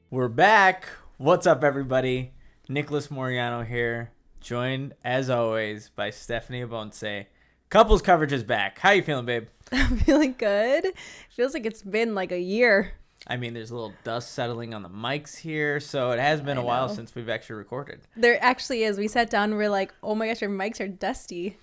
We're back. What's up, everybody? Nicholas Moriano here, joined as always by Stephanie Abonce. Couples coverage is back. How you feeling, babe? I'm feeling good. Feels like it's been like a year. I mean, there's a little dust settling on the mics here, so it has been a while since we've actually recorded. There actually is. We sat down and we're like, oh my gosh, our mics are dusty.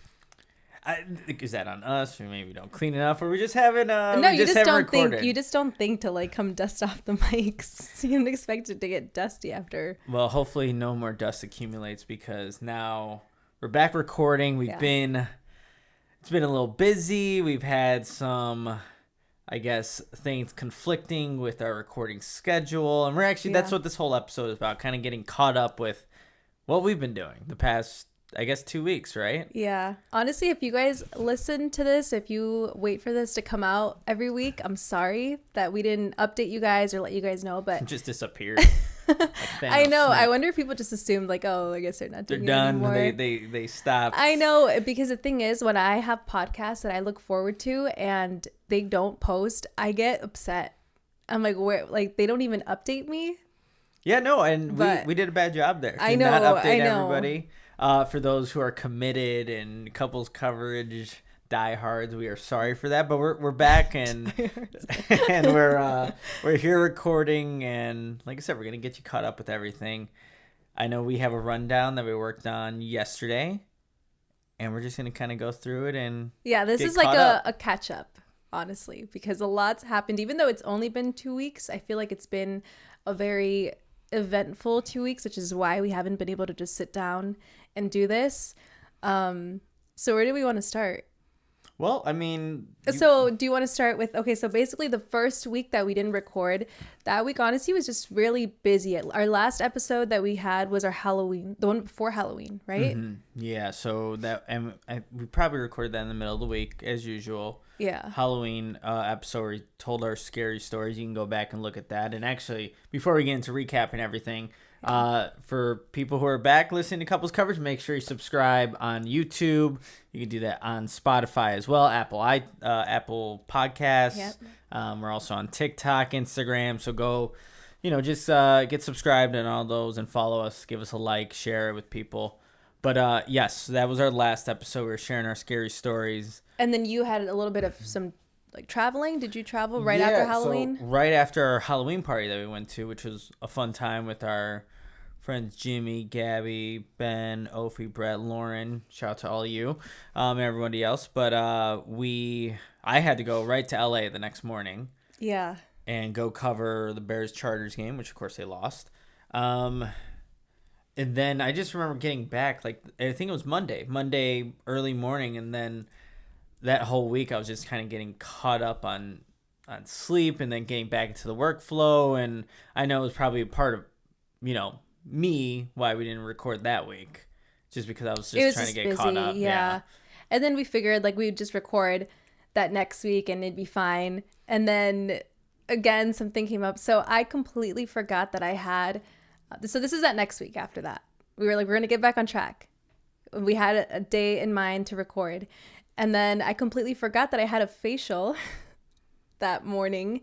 Is that on us? Or maybe we don't clean enough, or we just haven't? No, we you just don't recorded. think. You just don't think to like come dust off the mics. You don't expect it to get dusty after. Well, hopefully, no more dust accumulates because now we're back recording. It's been a little busy. We've had some, I guess, things conflicting with our recording schedule. And that's what this whole episode is about, kind of getting caught up with what we've been doing the past, I guess, 2 weeks, right? Yeah. Honestly, if you guys listen to this, if you wait for this to come out every week, I'm sorry that we didn't update you guys or let you guys know, but it just disappeared. I know. I wonder if people just assumed like, oh, I guess they're not doing it anymore. They're done. They stopped. I know, because the thing is, when I have podcasts that I look forward to and they don't post, I get upset. I'm like, where? Like, they don't even update me. Yeah, no, and we did a bad job there. I know. Not update everybody. For those who are committed and couples coverage diehards, we are sorry for that, but we're back and and we're here recording, and like I said, we're gonna get you caught up with everything. I know we have a rundown that we worked on yesterday, and we're just gonna kind of go through it and this is like a catch up, honestly, because a lot's happened. Even though it's only been 2 weeks, I feel like it's been a very eventful 2 weeks, which is why we haven't been able to just sit down and do this. So where do we want to start? Well, I mean... So do you want to start with... Okay, so basically the first week that we didn't record, that week, honestly, was just really busy. Our last episode that we had was our Halloween, the one before Halloween, right? Mm-hmm. Yeah, so we probably recorded that in the middle of the week, as usual. Yeah. Halloween episode where we told our scary stories. You can go back and look at that. And actually, before we get into recapping everything... for people who are back listening to Couples Coverage, make sure you subscribe on YouTube. You can do that on Spotify as well, Apple Podcasts. Yep. We're also on TikTok, Instagram. So go, just get subscribed on all those and follow us. Give us a like, share it with people. But yes, that was our last episode. We were sharing our scary stories. And then you had a little bit of some like traveling. Did you travel right after Halloween? So right after our Halloween party that we went to, which was a fun time with our friends Jimmy, Gabby, Ben, Ophi, Brett, Lauren. Shout out to all of you and everybody else. But I had to go right to LA the next morning. Yeah. And go cover the Bears-Chargers game, which of course they lost. And then I just remember getting back, like I think it was Monday early morning, and then that whole week I was just kind of getting caught up on sleep and then getting back into the workflow. And I know it was probably a part of, me why we didn't record that week, just because I was just trying to get busy, caught up. Yeah. And then we figured like we would just record that next week and it'd be fine. And then again, something came up. So I completely forgot that I had, so this is that next week after that. We were like, we're going to get back on track. We had a day in mind to record. And then I completely forgot that I had a facial that morning.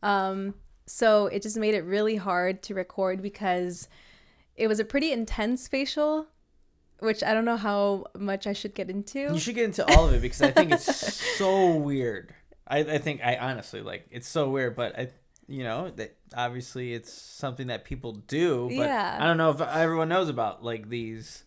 So it just made it really hard to record because it was a pretty intense facial, which I don't know how much I should get into. You should get into all of it because I think it's so weird. I think I honestly it's so weird, but that obviously it's something that people do. But yeah. I don't know if everyone knows about like these.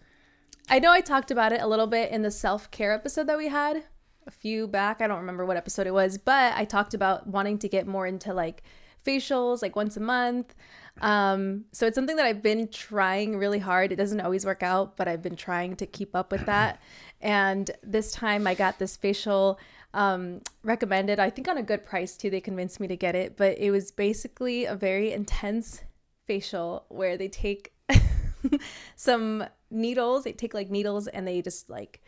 I know I talked about it a little bit in the self-care episode that we had a few back. I don't remember what episode it was, but I talked about wanting to get more into like facials like once a month. So it's something that I've been trying really hard. It doesn't always work out, but I've been trying to keep up with that. And this time I got this facial recommended, I think on a good price too. They convinced me to get it, but it was basically a very intense facial where they take some needles. They take like needles and they just like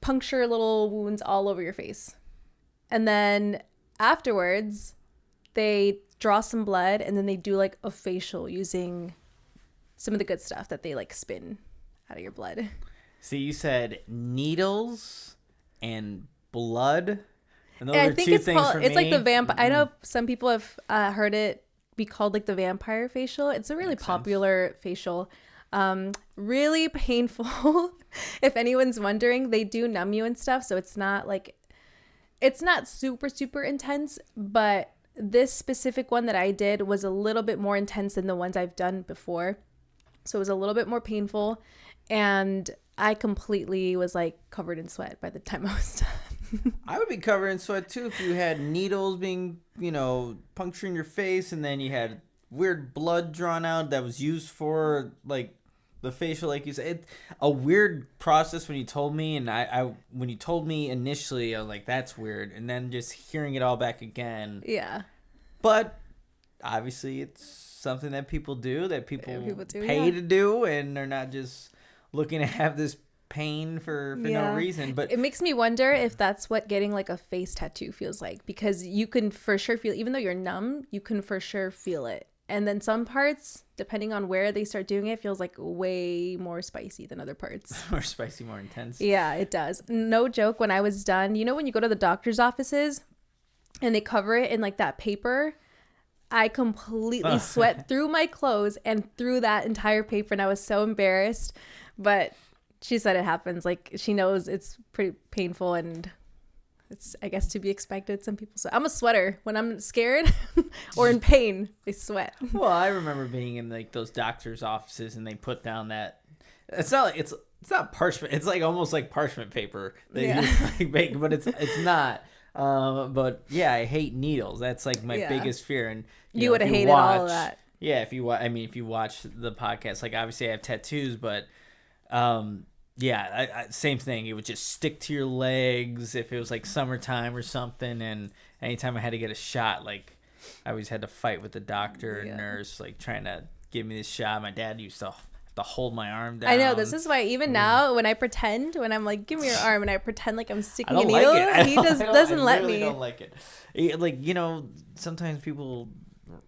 puncture little wounds all over your face. And then afterwards, they draw some blood and then they do like a facial using some of the good stuff that they like spin out of your blood. See, you said needles and blood. And those I are think two it's things called, for it's me. like the vampire. I know some people have heard it be called like the vampire facial. It's a really Makes popular facial. Really painful. If anyone's wondering, they do numb you and stuff, so it's not super super intense, but this specific one that I did was a little bit more intense than the ones I've done before. So it was a little bit more painful, and I completely was like covered in sweat by the time I was done. I would be covered in sweat too if you had needles being, puncturing your face, and then you had weird blood drawn out that was used for like the facial, like you said. A weird process when you told me, and I when you told me initially, I was like, that's weird, and then just hearing it all back again. Yeah. But obviously, it's something that people do, pay to do, and they're not just looking to have this pain for no reason. But it makes me wonder if that's what getting like a face tattoo feels like, because you can for sure feel, even though you're numb, you can for sure feel it. And then some parts, depending on where they start doing it, feels like way more spicy than other parts. More spicy, more intense. Yeah, it does. No joke. When I was done, when you go to the doctor's offices and they cover it in like that paper, I completely sweat through my clothes and through that entire paper, and I was so embarrassed. But she said it happens. Like, she knows it's pretty painful, and it's, I guess, to be expected. Some people sweat. I'm a sweater. When I'm scared or in pain, I sweat. Well, I remember being in like those doctors' offices, and they put down that it's not parchment. It's like almost like parchment paper. They like make, but it's not. But yeah, I hate needles. That's like my biggest fear. And you would have hated all of that. Yeah, if you watch the podcast, like obviously I have tattoos, but I same thing. It would just stick to your legs if it was like summertime or something. And anytime I had to get a shot, like I always had to fight with the doctor and nurse, like trying to give me this shot. My dad used to have to hold my arm down. I know, this is why even now when I'm like, give me your arm, and I pretend like I'm sticking a needle, he doesn't let me. I don't like it. Like, sometimes people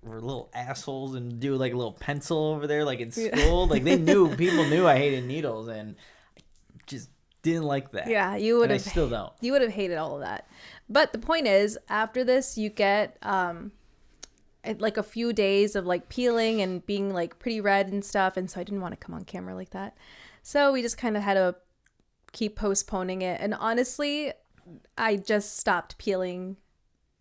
were little assholes and do like a little pencil over there, like in school. Like people knew I hated needles, and I just didn't like that. Yeah, you would have. I still don't. You would have hated all of that. But the point is, after this, you get like a few days of like peeling and being like pretty red and stuff, and so I didn't want to come on camera like that, so we just kind of had to keep postponing it. And honestly, I just stopped peeling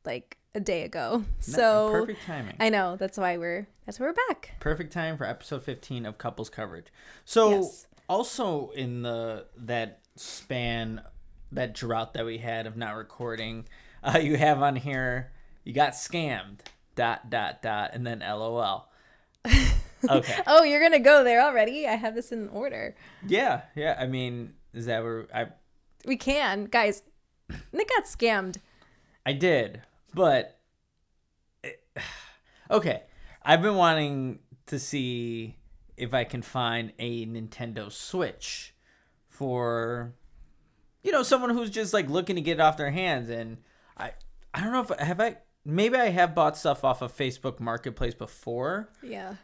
like a day ago, so perfect timing. I know, that's why we're back. Perfect time for episode 15 of couples coverage. So also in that drought that we had of not recording, you have on here, you got scammed ... and then LOL. Okay. Oh, you're gonna go there already? I have this in order. Yeah. I mean, is that where we can, guys? Nick got scammed. I did, but okay. I've been wanting to see if I can find a Nintendo Switch for someone who's just like looking to get it off their hands. And I don't know if maybe I have bought stuff off of Facebook Marketplace before. Yeah.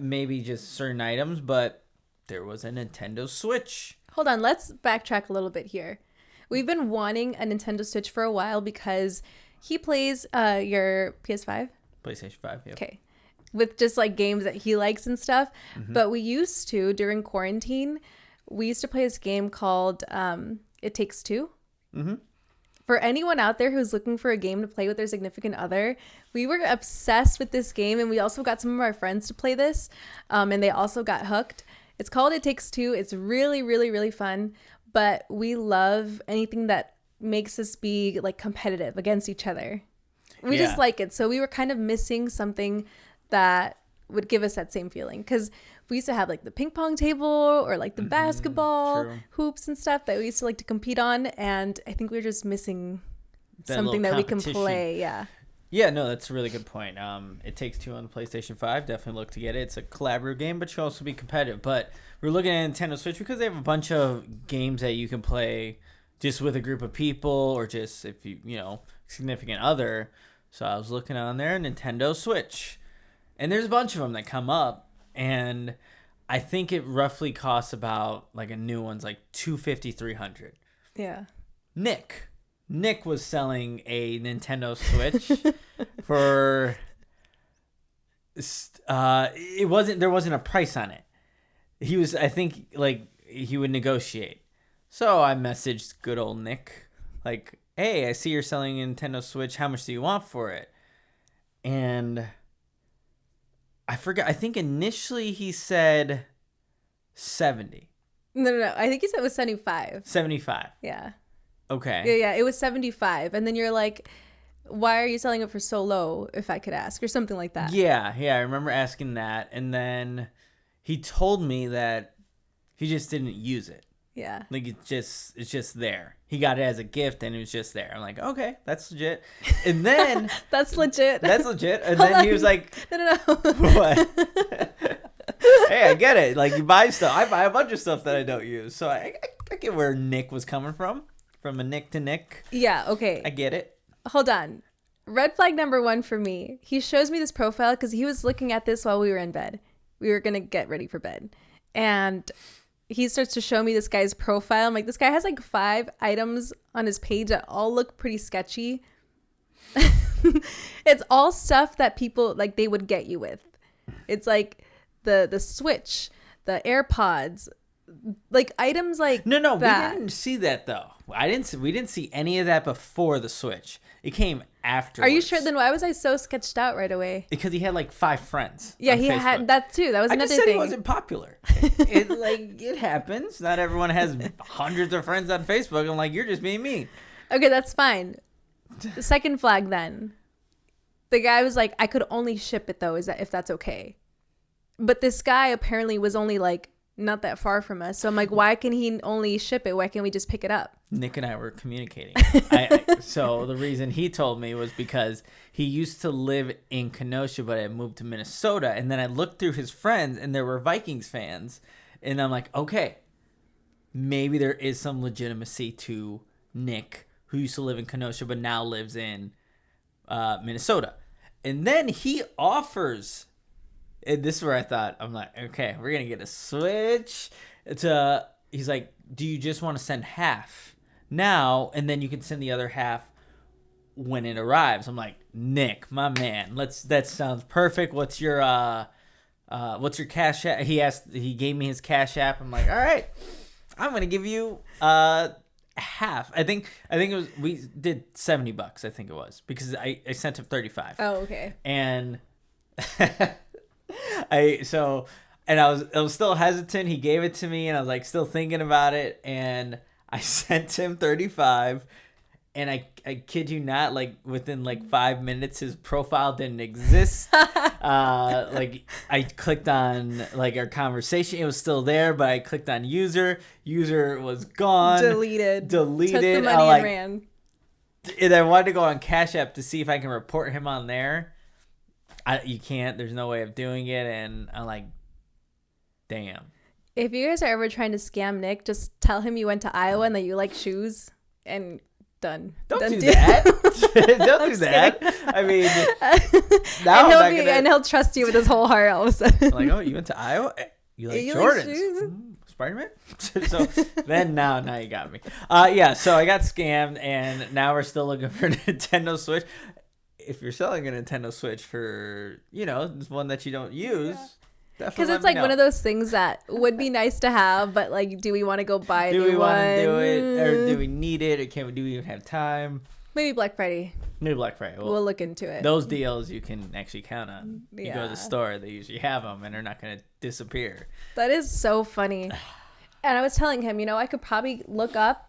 Maybe just certain items, but there was a Nintendo Switch. Hold on, let's backtrack a little bit here. We've been wanting a Nintendo Switch for a while because he plays your PS5? PlayStation 5, yeah. Okay. With just like games that he likes and stuff. Mm-hmm. But we used to, during quarantine, we used to play this game called It Takes Two. Mm-hmm. For anyone out there who's looking for a game to play with their significant other, we were obsessed with this game, and we also got some of our friends to play this, and they also got hooked. It's called It Takes Two. It's really, really, really fun, but we love anything that makes us be like competitive against each other. We just like it. So we were kind of missing something that would give us that same feeling, because we used to have like the ping pong table or like the basketball hoops and stuff that we used to like to compete on, and I think we were just missing something that we can play. Yeah, no, that's a really good point. It Takes Two on the PlayStation 5. Definitely look to get it. It's a collaborative game, but you also be competitive. But we're looking at Nintendo Switch because they have a bunch of games that you can play just with a group of people, or just if significant other. So I was looking on there, Nintendo Switch, and there's a bunch of them that come up. And I think it roughly costs about, like, a new one's like $250, $300. Yeah. Nick was selling a Nintendo Switch for It wasn't. There wasn't a price on it. He was. I think like he would negotiate. So I messaged good old Nick, like, "Hey, I see you're selling a Nintendo Switch. How much do you want for it?" And I forgot. I think initially he said 70. No. I think he said it was 75. 75. Yeah. Okay. Yeah. It was 75. And then you're like, why are you selling it for so low, if I could ask, or something like that? Yeah. I remember asking that. And then he told me that he just didn't use it. Yeah. Like it's just there. He got it as a gift and it was just there. I'm like, okay, that's legit. And then That's legit. That's legit. And then he was like, No. what? Hey, I get it. Like you buy stuff. I buy a bunch of stuff that I don't use. So I get where Nick was coming from a Nick to Nick. Yeah. Okay. I get it. Hold on. Red flag number 1 for me. He shows me this profile because he was looking at this while we were in bed. We were going to get ready for bed. And he starts to show me this guy's profile. I'm like, this guy has like 5 items on his page that all look pretty sketchy. It's all stuff that people like they would get you with. It's like the Switch, the AirPods, like items like No, that. we didn't see that though. We didn't see any of that before the Switch. It came afterwards. Are you sure? Then why was I so sketched out right away? Because he had like 5 friends. Yeah, on he Facebook. had that too. That was I another just said thing. he wasn't popular. It happens. Not everyone has hundreds of friends on Facebook. I'm like, you're just being mean. Okay, that's fine. The second flag then. The guy was like, I could only ship it though, if that's okay. But this guy apparently was only like not that far from us. So I'm like, why can he only ship it? Why can't we just pick it up? Nick and I were communicating. So the reason he told me was because he used to live in Kenosha, but had moved to Minnesota. And then I looked through his friends, and there were Vikings fans. And I'm like, okay, maybe there is some legitimacy to Nick, who used to live in Kenosha, but now lives in Minnesota. And then he offers, and this is where I thought, I'm like, okay, we're going to get a Switch. He's like, do you just want to send half now, and then you can send the other half when it arrives? I'm like, Nick, my man, that sounds perfect. What's your Cash App? He gave me his Cash App. I'm like, all right, I'm gonna give you half. I think it was, we did $70. I think it was, because I sent him 35. Oh, okay. And I was still hesitant. He gave it to me, and I was like still thinking about it, and I sent him 35, and I kid you not, like within like 5 minutes his profile didn't exist. Like I clicked on like our conversation, it was still there, but I clicked on user was gone. Deleted. Took the money and ran. And I wanted to go on Cash App to see if I can report him on there. You can't. There's no way of doing it, and I'm like, damn. If you guys are ever trying to scam Nick, just tell him you went to Iowa and that you like shoes, and done. Don't do that. Don't do that. Kidding. I mean, now and he'll trust you with his whole heart all of a sudden. Like, oh, you went to Iowa? You like Jordans? Spider-Man? So then now you got me. Yeah, so I got scammed, and now we're still looking for a Nintendo Switch. If you're selling a Nintendo Switch for, one that you don't use, because it's like one of those things that would be nice to have, but like, do we want to go buy a new one? Do we want to do it, or do we need it, or do we even have time? Maybe Black Friday. Maybe Black Friday. We'll look into it. Those deals you can actually count on. Yeah. You go to the store, they usually have them, and they're not going to disappear. That is so funny. And I was telling him, I could probably look up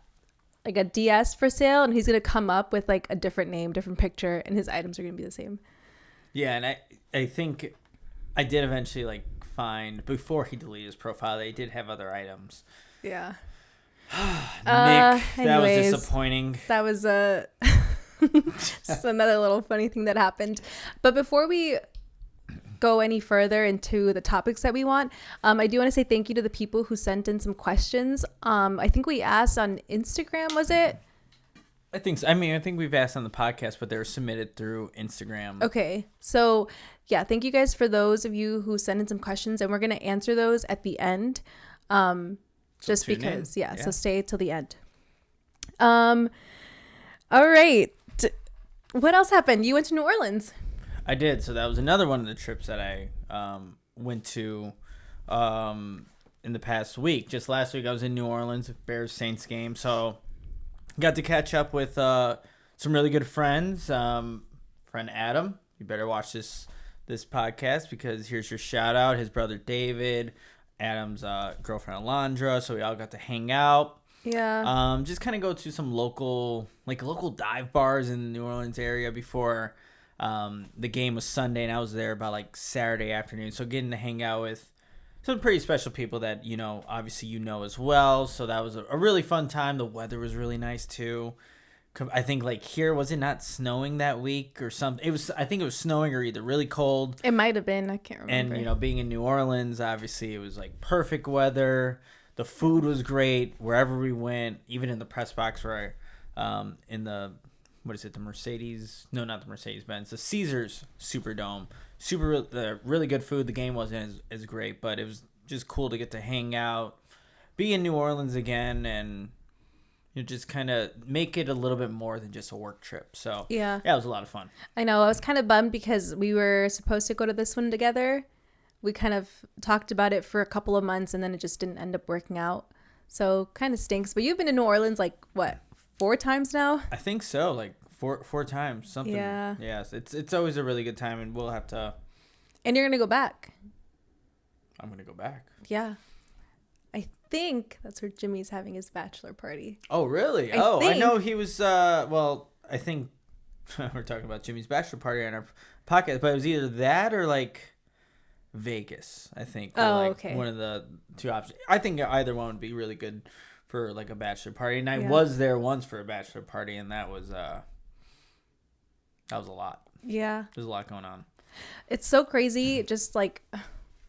like a DS for sale, and he's going to come up with like a different name, different picture, and his items are going to be the same. Yeah, and I think I did eventually like find, before he deleted his profile, they did have other items. Yeah. Nick, that was disappointing. That was just another little funny thing that happened. But before we go any further into the topics that we want, I do want to say thank you to the people who sent in some questions. I think we asked on Instagram, was it? I think so. I mean, I think we've asked on the podcast, but they were submitted through Instagram. Okay. So, yeah, thank you guys for those of you who sent in some questions, and we're going to answer those at the end. Just because, yeah, so stay till the end. All right. What else happened? You went to New Orleans. I did. So that was another one of the trips that I went to in the past week. Just last week, I was in New Orleans, Bears Saints game. So got to catch up with some really good friends. Friend Adam, you better watch this podcast because here's your shout out. His brother David, Adam's girlfriend Alondra. So we all got to hang out. Yeah. Just kind of go to some local dive bars in the New Orleans area before the game was Sunday, and I was there about like Saturday afternoon. So getting to hang out with some pretty special people that obviously as well. So that was a really fun time. The weather was really nice too. I think like here, was it not snowing that week or something? I think it was snowing or either really cold. It might have been. I can't remember. And being in New Orleans, obviously it was like perfect weather. The food was great wherever we went, even in the press box where in the, what is it, the Mercedes? No, not the Mercedes-Benz. The Caesars Superdome. Really good food. The game wasn't as great, but it was just cool to get to hang out, be in New Orleans again, and just kind of make it a little bit more than just a work trip. So, yeah, it was a lot of fun. I know. I was kind of bummed because we were supposed to go to this one together. We kind of talked about it for a couple of months, and then it just didn't end up working out. So, kind of stinks. But you've been to New Orleans, like, what, 4 times now? I think so, like four times, something. Yeah. Yes, it's always a really good time, and we'll have to. And you're going to go back. I'm going to go back. Yeah. I think that's where Jimmy's having his bachelor party. Oh, really? I know he was, I think we're talking about Jimmy's bachelor party on our podcast, but it was either that or like Vegas, I think. Okay. One of the two options. I think either one would be really good for like a bachelor party. And I was there once for a bachelor party, and that was a lot. Yeah. There's a lot going on. It's so crazy just like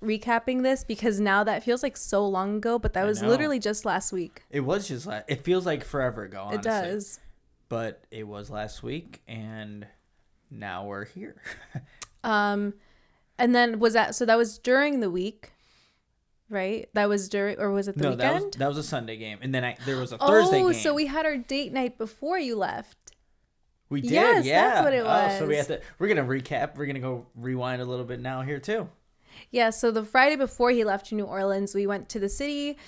recapping this because now that feels like so long ago, but that was literally just last week. It was just it feels like forever ago, honestly. It does. But it was last week, and now we're here. And then that was during the week, right? That was during, or was it the weekend? That was a Sunday game, and then there was a Thursday game. Oh, so we had our date night before you left. We did, yes, that's what it was. So we're gonna recap. We're gonna go rewind a little bit now here too. Yeah, so the Friday before he left to New Orleans, we went to the city.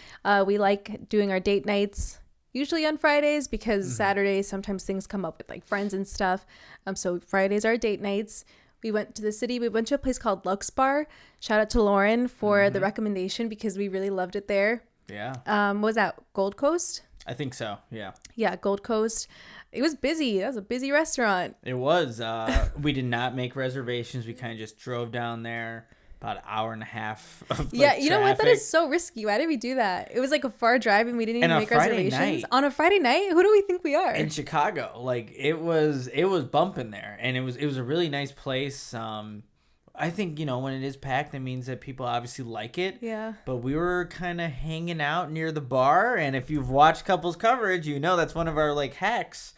We like doing our date nights usually on Fridays because Saturdays sometimes things come up with like friends and stuff. So Fridays are date nights. We went to the city. We went to a place called Lux Bar. Shout out to Lauren for the recommendation because we really loved it there. Yeah. What was that, Gold Coast? I think so. Yeah. Yeah, Gold Coast. It was busy. That was a busy restaurant. It was. We did not make reservations. We kind of just drove down there. About an hour and a half of you traffic. know what? That is so risky. Why did we do that? It was like a far drive and we didn't even make reservations. On a Friday night? Who do we think we are? In Chicago. Like it was bumping there, and it was a really nice place. I think, when it is packed, that means that people obviously like it. Yeah. But we were kind of hanging out near the bar, and if you've watched Couples Coverage, that's one of our like hacks.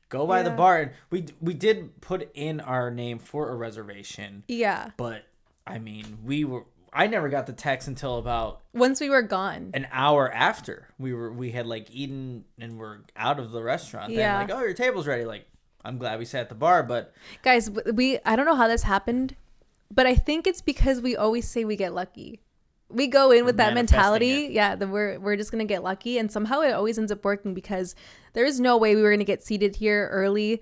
Go by the bar, and we did put in our name for a reservation. Yeah. But I mean, I never got the text until about once we were gone. An hour after we had like eaten and we're out of the restaurant. Yeah. Then like, oh, your table's ready. Like, I'm glad we sat at the bar, but guys, I don't know how this happened, but I think it's because we always say we get lucky. We go in with that mentality. Yeah, that we're just gonna get lucky, and somehow it always ends up working because there is no way we were gonna get seated here early.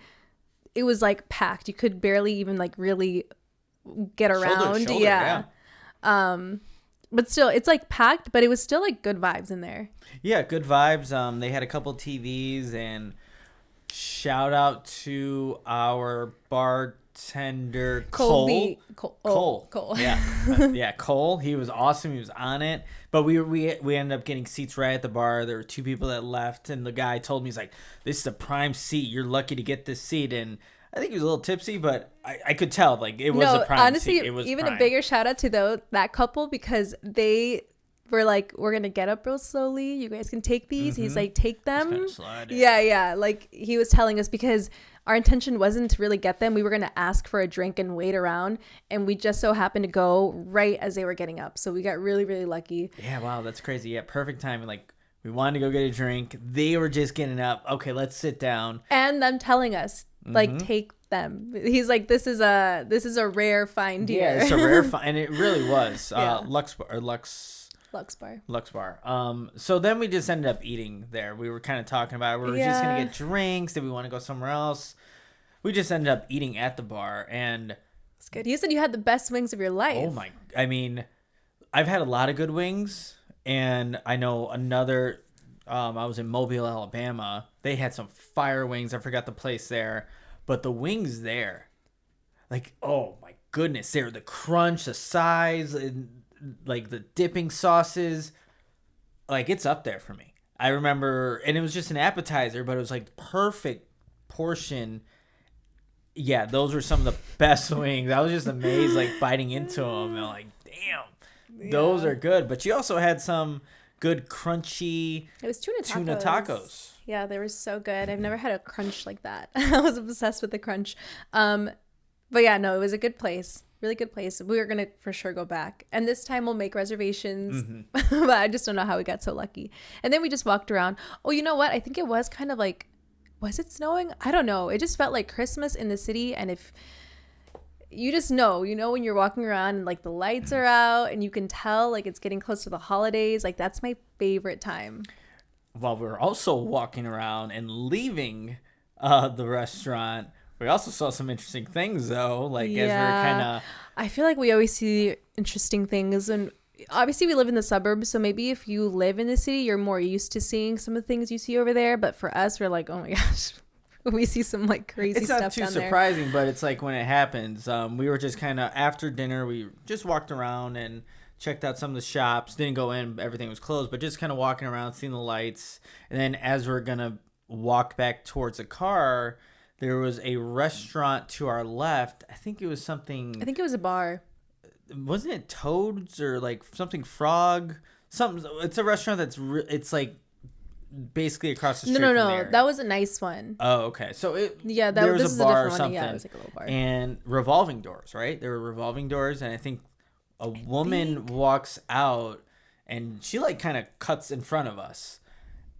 It was like packed. You could barely even like really get around. Shoulder, yeah. But still, it's like packed, but it was still like good vibes in there. Yeah, good vibes. They had a couple TVs, and shout out to our bartender Cole. Cole. Yeah, Cole. He was awesome. He was on it. But we ended up getting seats right at the bar. There were 2 people that left, and the guy told me, he's like, "This is a prime seat. You're lucky to get this seat." And I think he was a little tipsy, but I could tell like it was a prime honestly, seat. It was even prime. a bigger shout out to that couple because they were like, "We're gonna get up real slowly. You guys can take these." He's like, "Take them." Yeah. Like he was telling us because our intention wasn't to really get them. We were gonna ask for a drink and wait around, and we just so happened to go right as they were getting up. So we got really, really lucky. Yeah, wow, that's crazy. Yeah, perfect timing. Like we wanted to go get a drink. They were just getting up. Okay, let's sit down. And them telling us, Like, take them. He's like, this is a rare find here. Yeah, it's a rare find, and it really was. Yeah. Lux Bar. Lux Bar. So then we just ended up eating there. We were kind of talking about it. We were just gonna get drinks. Did we want to go somewhere else? We just ended up eating at the bar, and it's good. You said you had the best wings of your life. oh my! I mean, I've had a lot of good wings, and I know another. I was in Mobile, Alabama. They had some fire wings. I forgot the place there, but the wings there, like, oh my goodness, they're the crunch, the size, and like the dipping sauces, like it's up there for me. I remember, and it was just an appetizer, but it was like perfect portion. Yeah, those were some of the best wings. I was just amazed, like biting into them and like, damn, those are good. But you also had some good crunchy it was tuna tacos. Yeah, they were so good. I've never had a crunch like that. I was obsessed with the crunch. But yeah, no, it was a good place. Really good place. We were going to for sure go back. And this time we'll make reservations. But I just don't know how we got so lucky. And then we just walked around. Oh, you know what? I think it was kind of like, was it snowing? I don't know. It just felt like Christmas in the city. And if you just know, when you're walking around and like the lights are out and you can tell like it's getting close to the holidays, like that's my favorite time. While we were also walking around and leaving the restaurant, we also saw some interesting things though. Like as we were kind of, I feel like we always see interesting things, and obviously we live in the suburbs, so maybe if you live in the city, you're more used to seeing some of the things you see over there. But for us, we're like, oh my gosh. We see some like crazy stuff down there. It's not too surprising, but it's like when it happens. We were just kind of after dinner. We just walked around and checked out some of the shops. Didn't go in; everything was closed. But just kind of walking around, seeing the lights. And then as we're gonna walk back towards the car, there was a restaurant to our left. I think it was something. I think it was a bar. Wasn't it Toads or like something Frog? Something. It's a restaurant that's. It's like. Basically across the street. No. That was a nice one. Oh, okay. So there was a bar or something. Yeah, it was like a little bar. And revolving doors, right? There were revolving doors, and I think a woman walks out, and she like kind of cuts in front of us,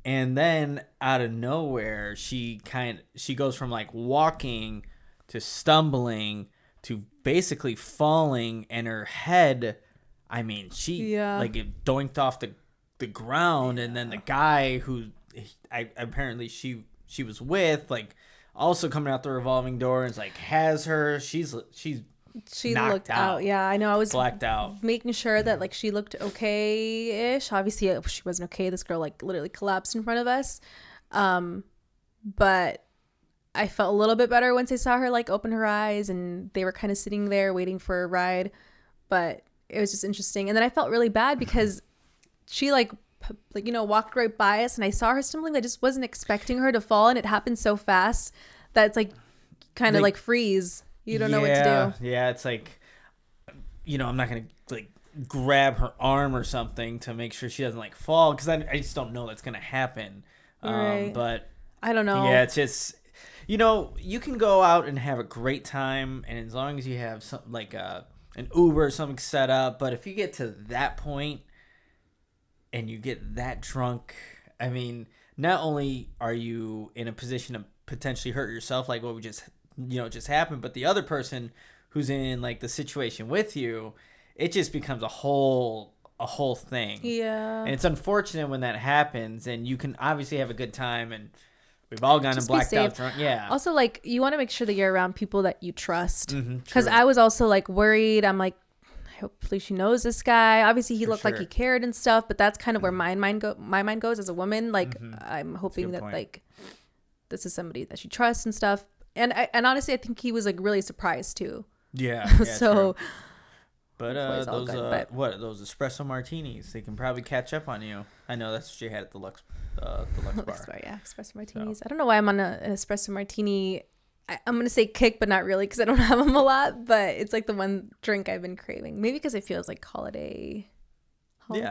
and then out of nowhere, she goes from like walking to stumbling to basically falling, and her head. I mean, she like it doinked off the ground, and then the guy who apparently she was with, like, also coming out the revolving door and is like has her. She looked out. Yeah, I know. I was blacked out, making sure that like she looked okay-ish. Obviously, she wasn't okay. This girl like literally collapsed in front of us. But I felt a little bit better once I saw her like open her eyes, and they were kind of sitting there waiting for a ride. But it was just interesting, and then I felt really bad because she like walked right by us, and I saw her stumbling. I just wasn't expecting her to fall, and it happened so fast that it's like kind of like freeze. You don't know what to do. Yeah, it's like, I'm not gonna like grab her arm or something to make sure she doesn't like fall, because I just don't know that's gonna happen. Right. But I don't know. Yeah, it's just you can go out and have a great time, and as long as you have something like an Uber or something set up. But if you get to that point and you get that drunk, I mean, not only are you in a position to potentially hurt yourself, like what we just happened, but the other person who's in like the situation with you, it just becomes a whole thing. Yeah. And it's unfortunate when that happens, and you can obviously have a good time, and we've all gone and blacked out drunk. Yeah. Also, like, you want to make sure that you're around people that you trust. Because True. I was also like worried. I'm like, hopefully she knows this guy. Obviously he looked like he cared and stuff, but that's kind of where my mind goes as a woman. Like, I'm hoping that like this is somebody that she trusts and stuff. And honestly, I think he was like really surprised too. Yeah. So true. But those espresso martinis, they can probably catch up on you. I know that's what you had at the Lux bar. Yeah, espresso martinis. So. I don't know why I'm on an espresso martini. I'm going to say kick, but not really, because I don't have them a lot. But it's like the one drink I've been craving. Maybe because it feels like holiday. Yeah,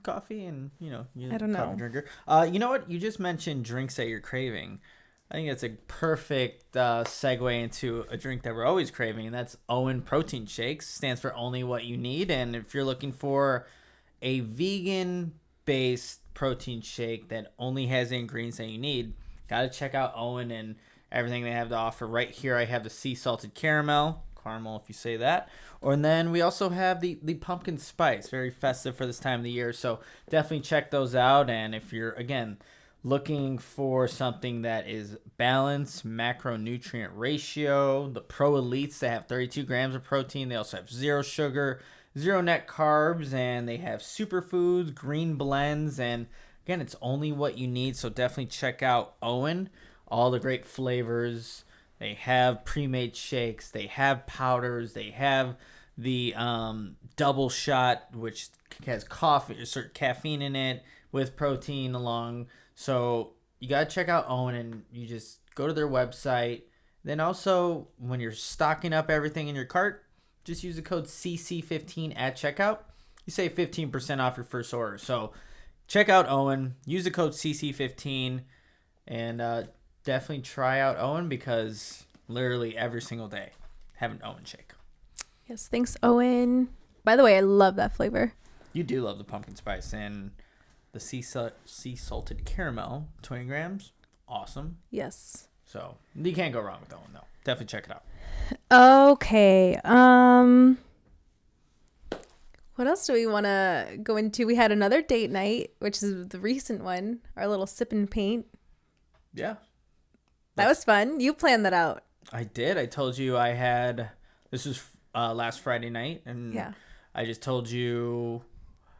coffee and, you're I don't coffee know. drinker. You know what? You just mentioned drinks that you're craving. I think it's a perfect segue into a drink that we're always craving, and that's Owen Protein Shakes. Stands for Only What You Need. And if you're looking for a vegan-based protein shake that only has the ingredients that you need, got to check out Owen. And everything they have to offer. Right here, I have the sea salted caramel, if you say that. And then we also have the pumpkin spice, very festive for this time of the year. So definitely check those out. And if you're, again, looking for something that is balanced, macronutrient ratio, the Pro Elites, they have 32 grams of protein. They also have 0 sugar, 0 net carbs, and they have superfoods, green blends, and again, it's only what you need. So definitely check out Owen. All the great flavors. They have pre-made shakes. They have powders. They have the double shot, which has caffeine in it with protein along. So you got to check out Owen, and you just go to their website. Then also, when you're stocking up everything in your cart, just use the code CC15 at checkout. You save 15% off your first order. So check out Owen. Use the code CC15, and definitely try out Owen, because literally every single day have an Owen shake. Yes, thanks, Owen. By the way, I love that flavor. You do love the pumpkin spice, and the sea salted caramel, 20 grams, awesome. Yes. So you can't go wrong with Owen, though. Definitely check it out. Okay. What else do we want to go into? We had another date night, which is the recent one, our little sip and paint. Yeah. That was fun. You planned that out. I did. I told you this was last Friday night, and yeah. I just told you,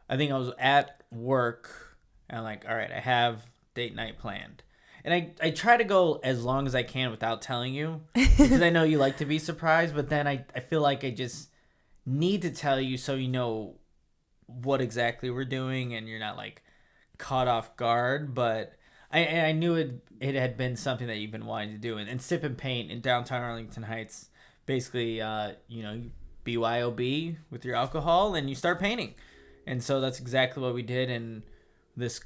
I think I was at work, and I'm like, all right, I have date night planned. And I try to go as long as I can without telling you, because I know you like to be surprised, but then I feel like I just need to tell you so you know what exactly we're doing and you're not like caught off guard. But I knew it had been something that you've been wanting to do. And Sip and Paint in downtown Arlington Heights, basically, you BYOB with your alcohol and you start painting. And so that's exactly what we did. And this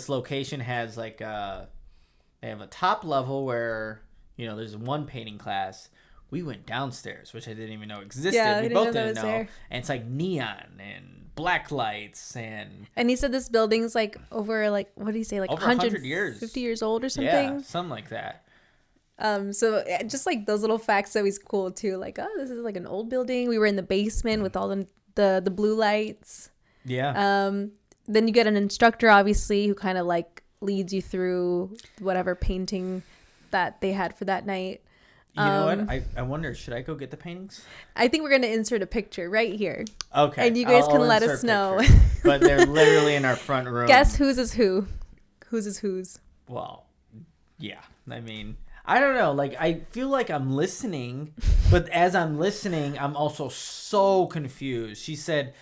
location has like they have a top level where, there's one painting class. We went downstairs, which I didn't even know existed. Yeah, we both didn't know. There. And it's like neon and black lights and he said this building's like over like, what did he say? Like over 100 years. 50 years old or something? Yeah, something like that. So just like those little facts always cool too. Like, oh, this is like an old building. We were in the basement with all the blue lights. Yeah. Then you get an instructor, obviously, who kind of like leads you through whatever painting that they had for that night. You know what? I wonder, should I go get the paintings? I think we're going to insert a picture right here. Okay. And you guys can let us know. But they're literally in our front room. Guess whose is who? Whose is whose? Well, yeah. I mean, I don't know. Like, I feel like I'm listening, but as I'm listening, I'm also so confused. She said,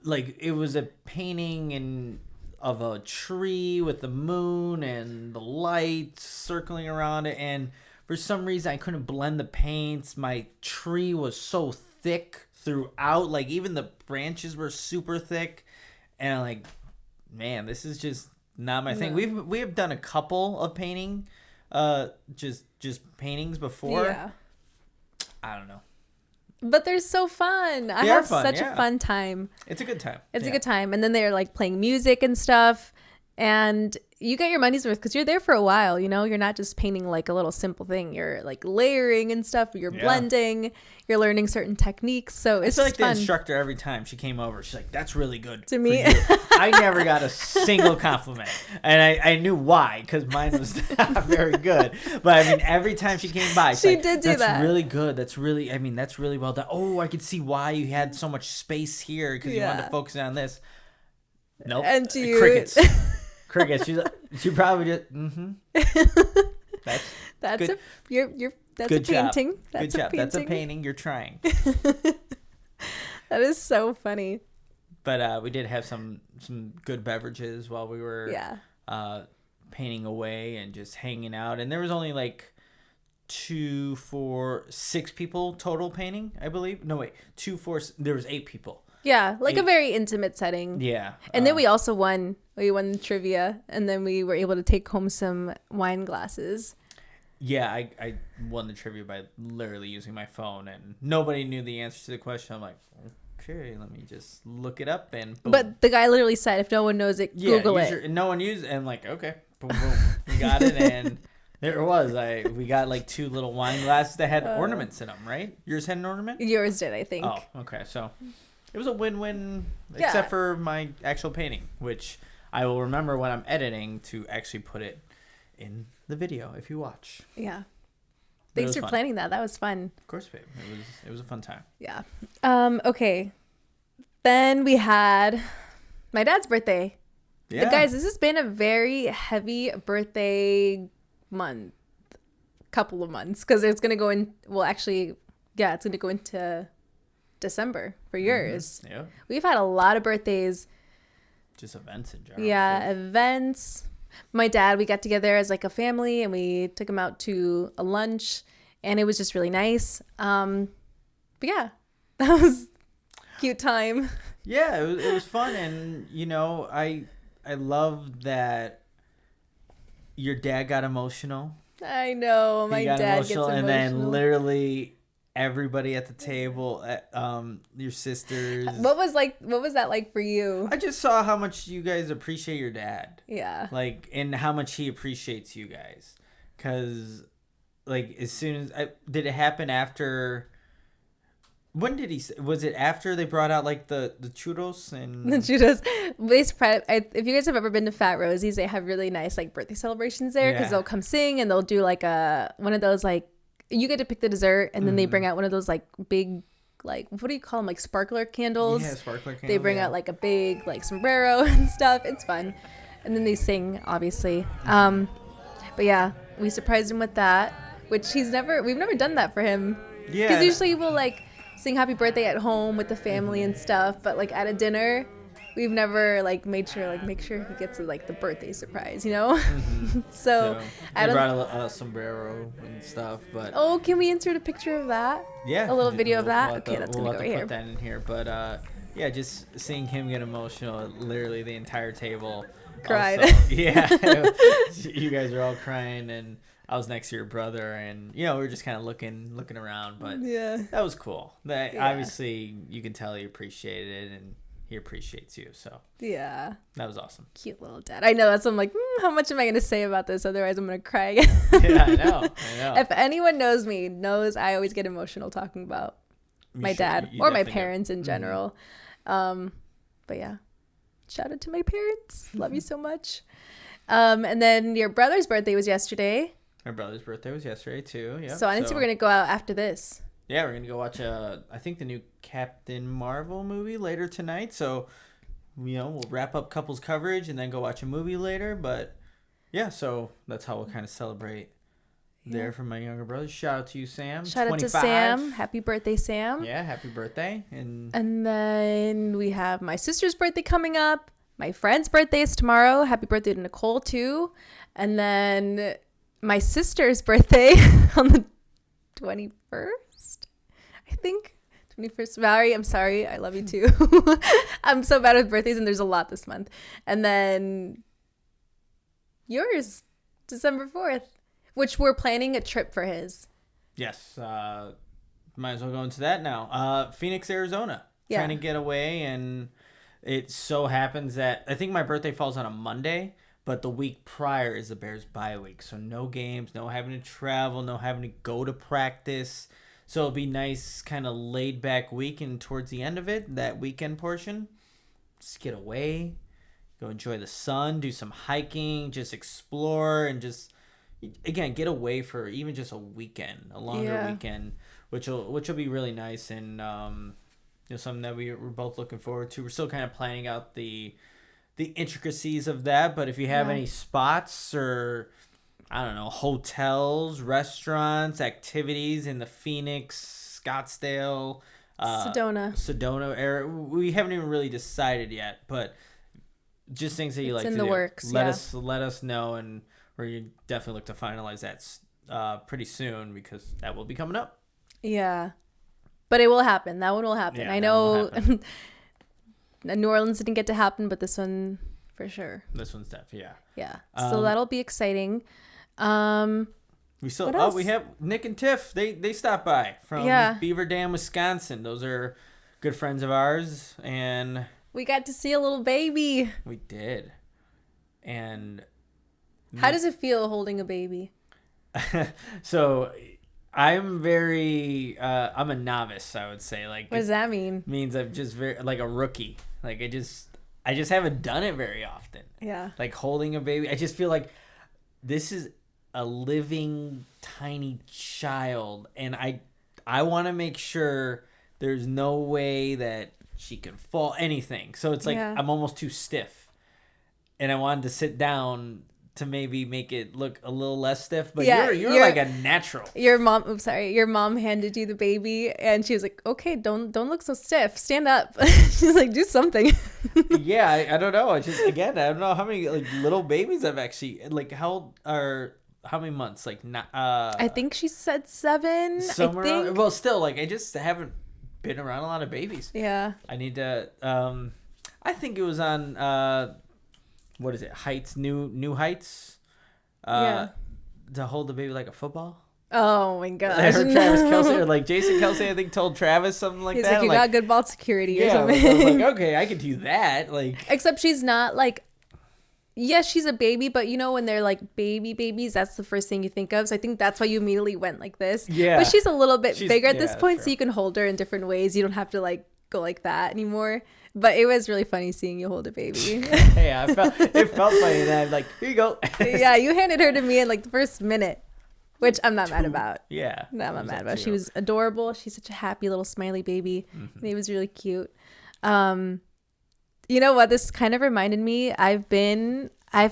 like, it was a painting of a tree with the moon and the lights circling around it, and for some reason, I couldn't blend the paints. My tree was so thick throughout. Like, even the branches were super thick. And I'm like, man, this is just not my thing. We have done a couple of painting, just paintings before. Yeah. I don't know. But they're so fun. I have such a fun time. It's a good time. It's a good time. And then they're like playing music and stuff. And you get your money's worth because you're there for a while, you're not just painting like a little simple thing. You're like layering and stuff. You're blending. You're learning certain techniques. So it's like fun. The instructor, every time she came over, she's like, that's really good to me. I never got a single compliment. And I knew why, because mine was not very good. But I mean, every time she came by, she did do that. That's really good. That's really well done. Oh, I could see why you had so much space here because you wanted to focus on this. Nope. And to you, crickets. Crickets. She probably just. That's good. That's good a painting. Job. That's good a job. painting. That's a painting. You're trying. That is so funny. But we did have some good beverages while we were painting away and just hanging out. And there was only like 2, 4, 6 people total painting, I believe. No, wait. 2, 4. There was 8 people. Yeah, like 8. A very intimate setting. Yeah. And then we also won. We won the trivia, and then we were able to take home some wine glasses. Yeah, I won the trivia by literally using my phone, and nobody knew the answer to the question. I'm like, okay, let me just look it up, and boom. But the guy literally said, if no one knows it, Google it. No one used it, and I'm like, okay, boom, boom. You got it, and There was. We got like 2 little wine glasses that had ornaments in them, right? Yours had an ornament? Yours did, I think. Oh, okay. So it was a win-win, Yeah. except for my actual painting, which I will remember when I'm editing to actually put it in the video if you watch. Yeah. But it Thanks was for fun. planning that. That was fun. Of course, babe. It was a fun time. Yeah. Okay. Then we had my dad's birthday. Yeah. Guys, this has been a very heavy birthday couple of months, because it's going to go in, well, actually, yeah, it's going to go into December for yours. Yeah. We've had a lot of birthdays. Just events in general. Yeah, events. My dad, we got together as like a family and we took him out to a lunch, and it was just really nice. But yeah, that was a cute time. Yeah, it was fun, and I love that your dad got emotional. I know, my He got dad gets emotional. and then literally everybody at the table, your sisters. What was that like for you? I just saw how much you guys appreciate your dad. Yeah. Like, and how much he appreciates you guys. Because, like, as soon as... did it happen after... When did he... Was it after they brought out, like, the churros and... The churros. If you guys have ever been to Fat Rosie's, they have really nice, like, birthday celebrations there, because they'll come sing and they'll do, like, one of those, like... You get to pick the dessert, and then they bring out one of those, like, big... Like, what do you call them? Like, sparkler candles. Yeah, sparkler candles. They bring out, like, a big, like, sombrero and stuff. It's fun. And then they sing, obviously. But yeah, we surprised him with that, which we've never done that for him. Yeah. Because usually we'll, like, sing happy birthday at home with the family and stuff, but, like, at a dinner, we've never, like, make sure he gets, like, the birthday surprise, you know? So they brought a sombrero and stuff, but... Oh, can we insert a picture of that? Yeah. A little video of that? We'll Okay, that's going to go right here. put that in here, but, yeah, just seeing him get emotional, literally the entire table... Cried. Also, yeah. You guys are all crying, and I was next to your brother, and, we were just kind of looking around, but Yeah. that was cool. That Yeah. obviously, you can tell he appreciated it, and he appreciates you, so Yeah. that was awesome. Cute little dad. I know, that's what I'm like, how much am I going to say about this? Otherwise, I'm going to cry again. Yeah, I know. If anyone knows me, knows I always get emotional talking about my dad You or my definitely do. parents in general. But yeah, shout out to my parents. Love you so much. And then your brother's birthday was yesterday. My brother's birthday was yesterday, too. Yeah. So honestly, we're going to go out after this. Yeah, we're gonna go watch I think the new Captain Marvel movie later tonight. So, we'll wrap up couples coverage and then go watch a movie later. But yeah, so that's how we'll kind of celebrate there from my younger brother. Shout out to you, Sam. Shout 25. out to Sam. Happy birthday, Sam. Yeah, happy birthday. And then we have my sister's birthday coming up. My friend's birthday is tomorrow. Happy birthday to Nicole too. And then my sister's birthday on the 21st. I think 21st. Valerie, I'm sorry. I love you too. I'm so bad with birthdays, and there's a lot this month. And then yours, December 4th, which we're planning a trip for his. yes, might as well go into that now. Phoenix, Arizona. Yeah. Trying to get away, and it so happens that I think my birthday falls on a Monday, but the week prior is the Bears bye week. So no games, no having to travel, no having to go to practice. So it'll be nice, kind of laid back week, and towards the end of it, that weekend portion, just get away, go enjoy the sun, do some hiking, just explore, and just, again, get away for even just a weekend, a longer weekend, which will be really nice, and something that we're both looking forward to. We're still kind of planning out the intricacies of that, but if you have any spots or, I don't know, hotels, restaurants, activities in the Phoenix, Scottsdale, Sedona area, we haven't even really decided yet, but just things that you like to do. It's in the works. Let us know, and we're definitely look to finalize that pretty soon, because that will be coming up. Yeah, but it will happen. That one will happen. Yeah, I know New Orleans didn't get to happen, but this one for sure. This one's definitely, yeah. Yeah, so that'll be exciting. We still we have Nick and Tiff. They stopped by from Beaver Dam, Wisconsin. Those are good friends of ours, and we got to see a little baby. We did. And how does it feel holding a baby? So I'm very I'm a novice, I would say. Like, What does that mean? means I'm just very like a rookie. Like I just haven't done it very often. Yeah. Like holding a baby. I just feel like this is a living tiny child, and I want to make sure there's no way that she can fall anything. So it's like I'm almost too stiff. And I wanted to sit down to maybe make it look a little less stiff, but you're like a natural. Your mom handed you the baby and she was like, "Okay, don't look so stiff. Stand up." She's like, "Do something." Yeah, I don't know. I just again, I don't know how many like little babies I've actually like how many months? Like not I think she said 7. Somewhere around, well, still like I just haven't been around a lot of babies. Yeah. I need to I think it was on what is it? Heights, new heights. To hold the baby like a football. Oh my gosh. I heard Travis Kelce or like Jason Kelce, I think, told Travis something like He's that. He's like, you got good ball security or something. I was like, okay, I could do that. Like, except she's not like, yes, she's a baby, but you know when they're like babies, that's the first thing you think of. So I think that's why you immediately went like this. Yeah. But she's a little bit bigger at this point, true. so you can hold her in different ways. You don't have to like go like that anymore. But it was really funny seeing you hold a baby. Yeah, it felt funny. And I'm like, here you go. Yeah, you handed her to me in like the first minute, which I'm not mad about. Yeah. No, I'm not mad about. She was adorable. She's such a happy little smiley baby. Mm-hmm. And it was really cute. You know what? This kind of reminded me. I've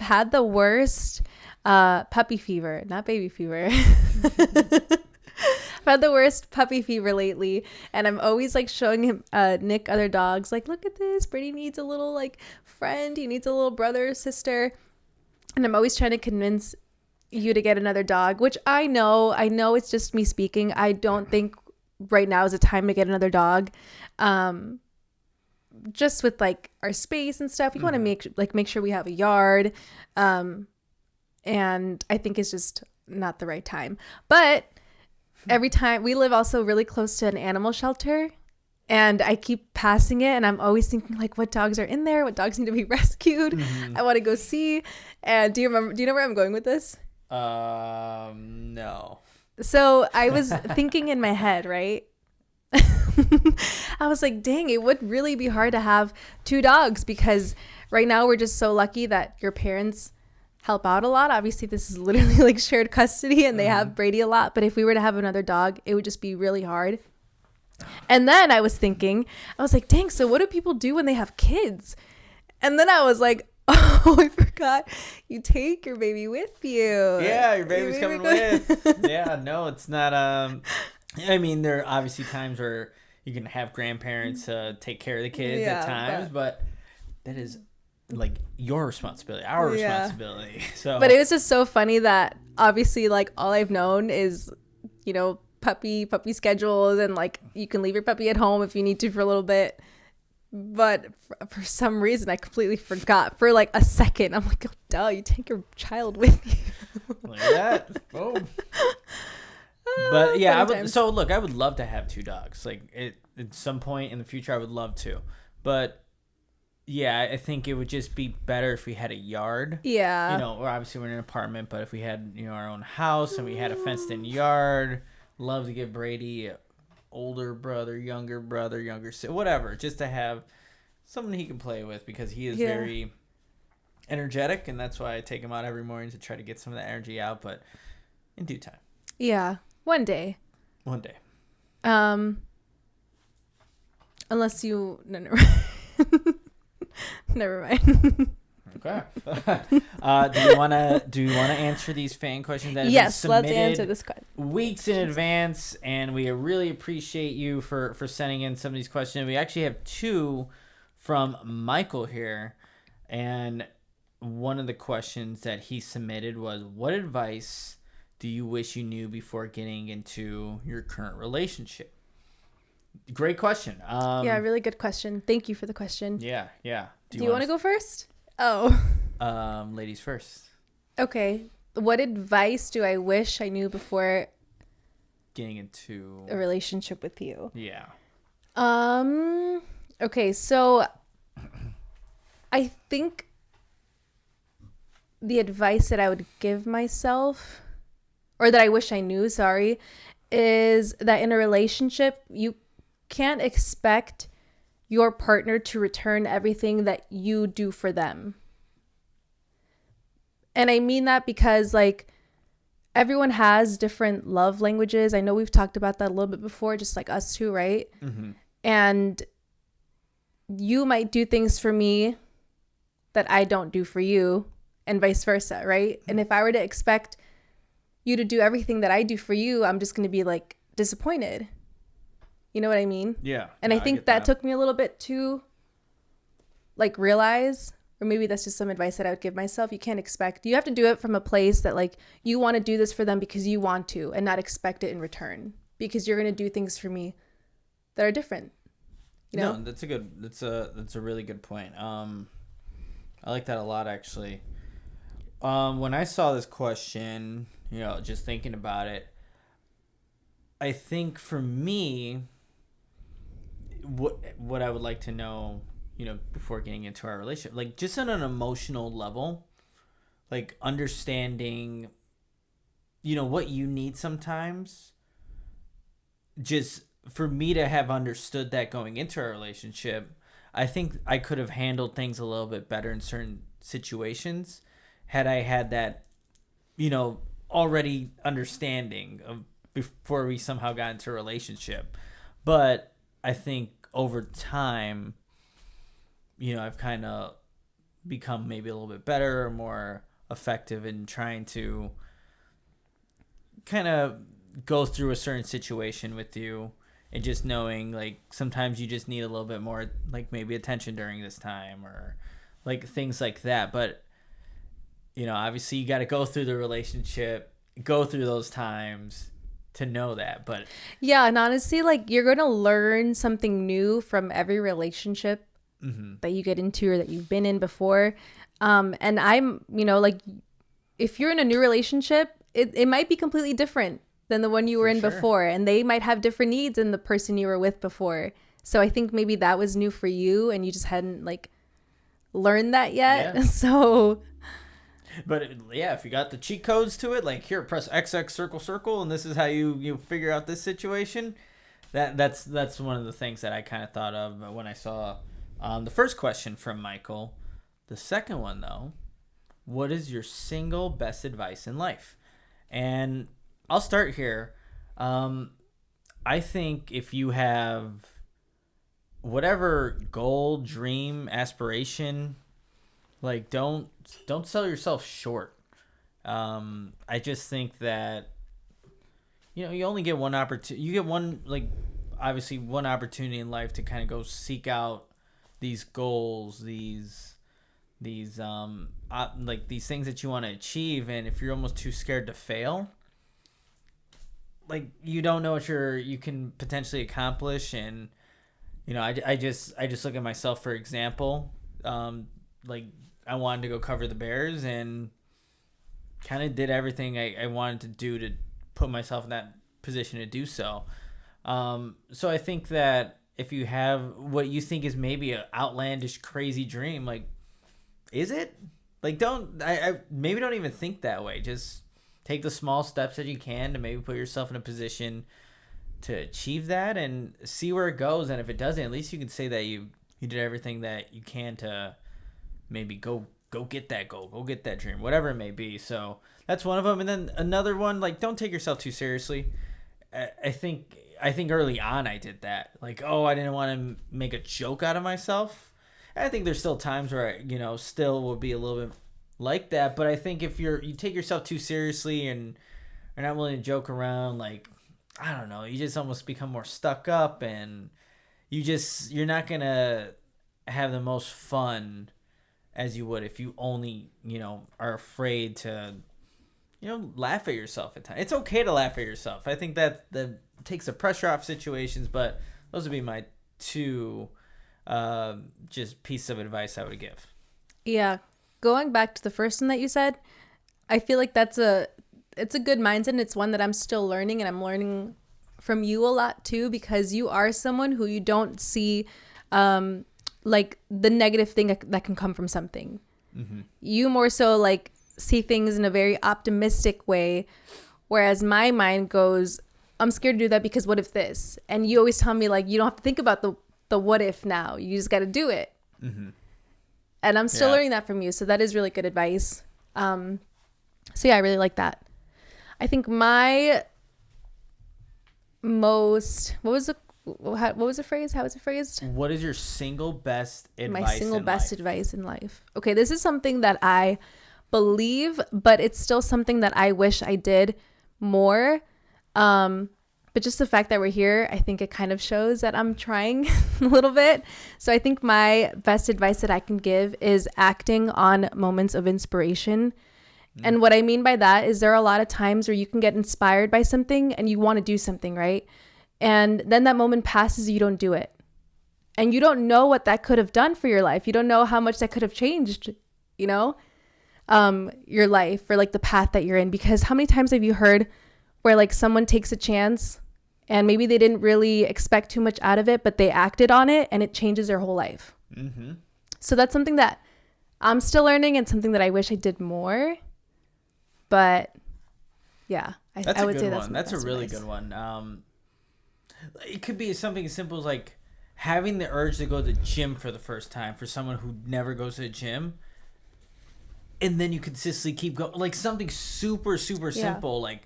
had the worst puppy fever, not baby fever. I've had the worst puppy fever lately, and I'm always like showing him Nick other dogs, like, look at this, Brady needs a little like friend, he needs a little brother or sister, and I'm always trying to convince you to get another dog, which I know it's just me speaking. I don't think right now is a time to get another dog, just with like our space and stuff. We want to make sure we have a yard, and I think it's just not the right time. But every time we live also really close to an animal shelter, and I keep passing it, and I'm always thinking like, what dogs are in there? What dogs need to be rescued? Mm-hmm. I want to go see. And do you know where I'm going with this? No. So I was thinking in my head, right? I was like, dang, it would really be hard to have 2 dogs, because right now we're just so lucky that your parents help out a lot. Obviously, this is literally like shared custody, and they have Brady a lot. But if we were to have another dog, it would just be really hard. And then I was like, dang, so what do people do when they have kids? And then I was like, oh, I forgot. You take your baby with you. Yeah, your baby's coming with. Yeah, no, it's not. I mean, there are obviously times where you can have grandparents take care of the kids at times, but that is like your responsibility, our responsibility. So, but it was just so funny that obviously like all I've known is, you know, puppy schedules, and like you can leave your puppy at home if you need to for a little bit. But for some reason I completely forgot for like a second. I'm like, oh, duh, you take your child with you. Like that. Boom. But yeah, I would love to have 2 dogs. Like at some point in the future, I would love to. But yeah, I think it would just be better if we had a yard. Yeah. You know, or obviously we're in an apartment, but if we had, you know, our own house and we had a fenced-in yard, love to give Brady a older brother, younger sister, whatever, just to have someone he can play with, because he is very energetic, and that's why I take him out every morning to try to get some of that energy out, but in due time. Yeah. One day. Unless you... No, never mind. Okay. Do you want to answer these fan questions that have been submitted? Let's answer this question. Weeks in advance, and we really appreciate you for sending in some of these questions. We actually have 2 from Michael here, and one of the questions that he submitted was, what advice do you wish you knew before getting into your current relationship? Great question. Yeah, really good question. Thank you for the question. Yeah. Do you want to go first? Oh. Ladies first. Okay. What advice do I wish I knew before getting into a relationship with you? Yeah. Okay, so I think the advice that I would give myself or that I wish I knew, sorry, is that in a relationship, you can't expect your partner to return everything that you do for them. And I mean that because, like, everyone has different love languages. I know we've talked about that a little bit before, just like us two, right? Mm-hmm. And you might do things for me that I don't do for you, and vice versa, right? And if I were to expect you to do everything that I do for you, I'm just going to be like disappointed. You know what I mean? Yeah. And I think that took me a little bit to like realize, or maybe that's just some advice that I would give myself. You can't expect, you have to do it from a place that like you want to do this for them because you want to, and not expect it in return, because you're going to do things for me that are different. You know? No, that's a really good point. I like that a lot, actually. When I saw this question, just thinking about it, I think for me, what I would like to know, before getting into our relationship, like just on an emotional level, like understanding, what you need sometimes, just for me to have understood that going into our relationship, I think I could have handled things a little bit better in certain situations had I had that, already understanding of before we somehow got into a relationship. But I think over time, I've kind of become maybe a little bit better or more effective in trying to kind of go through a certain situation with you, and just knowing like sometimes you just need a little bit more, like maybe attention during this time, or like things like that. But obviously you got to go through the relationship, go through those times to know that. But yeah, and honestly, like you're going to learn something new from every relationship that you get into or that you've been in before. And I'm, like if you're in a new relationship, it might be completely different than the one you were in before, and they might have different needs than the person you were with before. So I think maybe that was new for you and you just hadn't like learned that yet. Yeah. So but if you got the cheat codes to it, like here, press XX circle, and this is how you figure out this situation. That's one of the things that I kind of thought of when I saw the first question from Michael. The second one, though, what is your single best advice in life? And I'll start here. I think if you have whatever goal, dream, aspiration, like don't sell yourself short. I just think that you only get one opportunity. You get one, like, obviously one opportunity in life to kind of go seek out these goals, these like these things that you want to achieve. And if you're almost too scared to fail, like you don't know what you can potentially accomplish. And I just look at myself, for example. Like I wanted to go cover the Bears and kind of did everything I wanted to do to put myself in that position to do so. So I think that if you have what you think is maybe an outlandish, crazy dream, like, is it? Like, maybe don't even think that way. Just take the small steps that you can to maybe put yourself in a position to achieve that and see where it goes. And if it doesn't, at least you can say that you did everything that you can to maybe go get that goal, go get that dream, whatever it may be. So that's one of them. And then another one, like, don't take yourself too seriously. I think early on I did that. Like, I didn't want to make a joke out of myself. I think there's still times where I, still will be a little bit like that. But I think if you take yourself too seriously and are not willing to joke around, like, I don't know, you just almost become more stuck up, and you're not going to have the most fun as you would if you only, are afraid to, laugh at yourself at times. It's okay to laugh at yourself. I think that takes the pressure off situations, but those would be my two just pieces of advice I would give. Yeah. Going back to the first one that you said, I feel like it's a good mindset, and it's one that I'm still learning, and I'm learning from you a lot too, because you are someone who you don't see like the negative thing that can come from something. Mm-hmm. You more so like see things in a very optimistic way, Whereas my mind goes, I'm scared to do that because what if this? And you always tell me, like, you don't have to think about the what if now. You just got to do it. Mm-hmm. And I'm still learning that from you. So that is really good advice. So yeah, I really like that. I think my most, what was the phrase? How was it phrased? What is your single best advice? My single best advice in life. Okay, this is something that I believe, but it's still something that I wish I did more. But just the fact that we're here, I think it kind of shows that I'm trying a little bit. So I think my best advice that I can give is acting on moments of inspiration. And what I mean by that is there are a lot of times where you can get inspired by something and you want to do something, right? And then that moment passes, you don't do it. And you don't know what that could have done for your life. You don't know how much that could have changed, you know, your life or like the path that you're in. Because how many times have you heard where like someone takes a chance and maybe they didn't really expect too much out of it, but they acted on it and it changes their whole life. Mm-hmm. So that's something that I'm still learning and something that I wish I did more. But yeah, I would say that's a really good one. It could be something as simple as like having the urge to go to the gym for the first time for someone who never goes to the gym. And then you consistently keep going, like something super, super simple like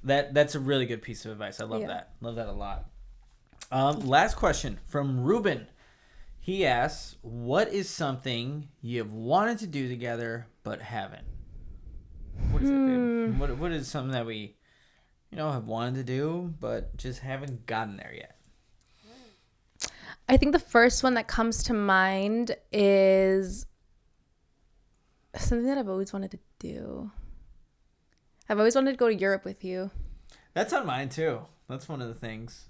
that's a really good piece of advice. I love that. Love that a lot. Last question from Ruben. He asks, what is something you have wanted to do together but haven't? What is it, babe? What is something that we, have wanted to do but just haven't gotten there yet? I think the first one that comes to mind is something that I've always wanted to do. I've always wanted to go to Europe with you. That's on mine too. That's one of the things.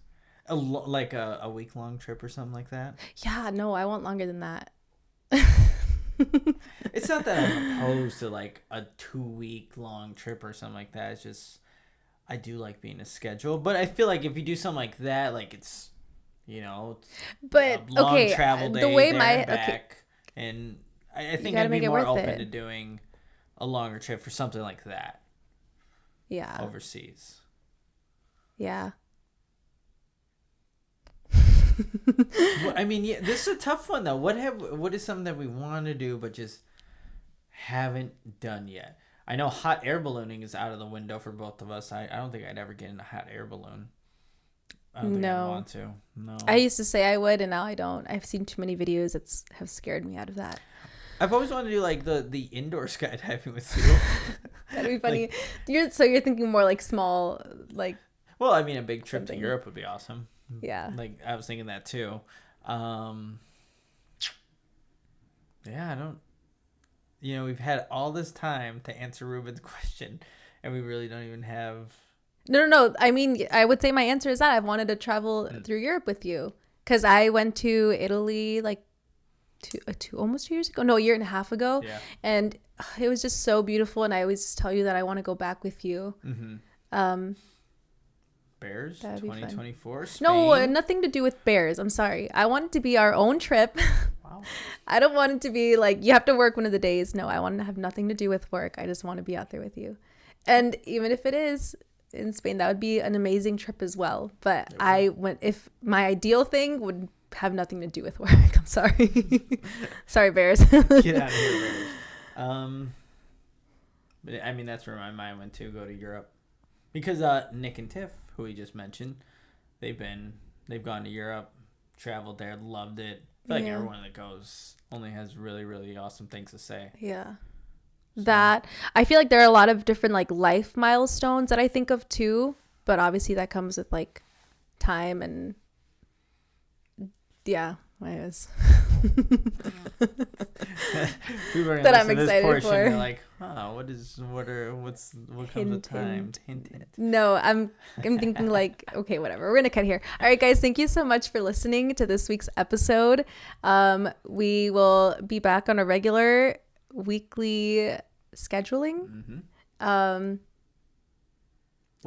Like a week-long trip or something like that. Yeah, no, I want longer than that. It's not that I'm opposed to like a 2-week-long trip or something like that. It's just I do like being a schedule. But I feel like if you do something like that, like it's, but a long okay, travel day the way there my and back. And I think I'd be more open to doing a longer trip for something like that. Yeah. Overseas. Yeah. Well, I mean, this is a tough one though. What is something that we want to do but just haven't done yet? I know hot air ballooning is out of the window for both of us. I don't think I'd ever get in a hot air balloon. I don't think I want to. No. I used to say I would, and now I don't. I've seen too many videos that have scared me out of that. I've always wanted to do like the indoor skydiving with you. That'd be funny. You're thinking more like small, like. Well, I mean, a big trip to Europe would be awesome. Yeah. Like I was thinking that too. Yeah, I don't. We've had all this time to answer Ruben's question, and we really don't even have. No. I mean, I would say my answer is that I've wanted to travel through Europe with you because I went to Italy like almost 2 years ago. No, a year and a half ago. Yeah. And it was just so beautiful. And I always just tell you that I want to go back with you. Mm-hmm. Bears 2024. No, nothing to do with bears. I'm sorry. I want it to be our own trip. Wow. I don't want it to be like you have to work one of the days. No, I want to have nothing to do with work. I just want to be out there with you. And even if it is in Spain, that would be an amazing trip as well. But if my ideal thing would have nothing to do with work. I'm sorry. Sorry, bears. Get out of here, bears. But I mean, that's where my mind went to, go to Europe. Because Nick and Tiff, who we just mentioned, they've gone to Europe, traveled there, loved it. I feel like everyone that goes only has really, really awesome things to say. Yeah. So. That I feel like there are a lot of different like life milestones that I think of too, but obviously that comes with like time and that I'm excited for. They're like, what comes with time? Hint. No, I'm thinking like, okay, whatever. We're gonna cut here. All right, guys, thank you so much for listening to this week's episode. We will be back on a regular weekly scheduling. Mm-hmm.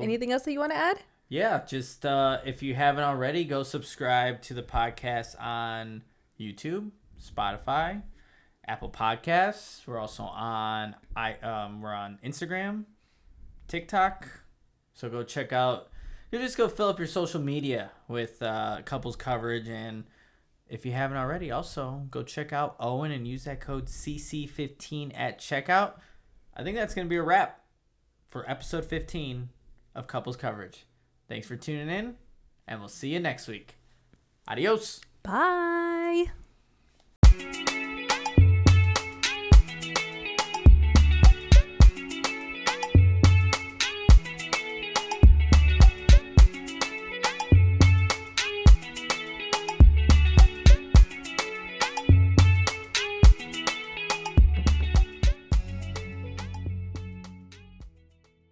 Anything else that you want to add? Yeah, just if you haven't already, go subscribe to the podcast on YouTube, Spotify, Apple Podcasts. We're also on we're on Instagram, TikTok, So go check out. You just go fill up your social media with couples coverage, and if you haven't already, also go check out Owen and use that code CC15 at checkout. I think that's going to be a wrap for episode 15 of Couples Coverage. Thanks for tuning in, and we'll see you next week. Adios. Bye.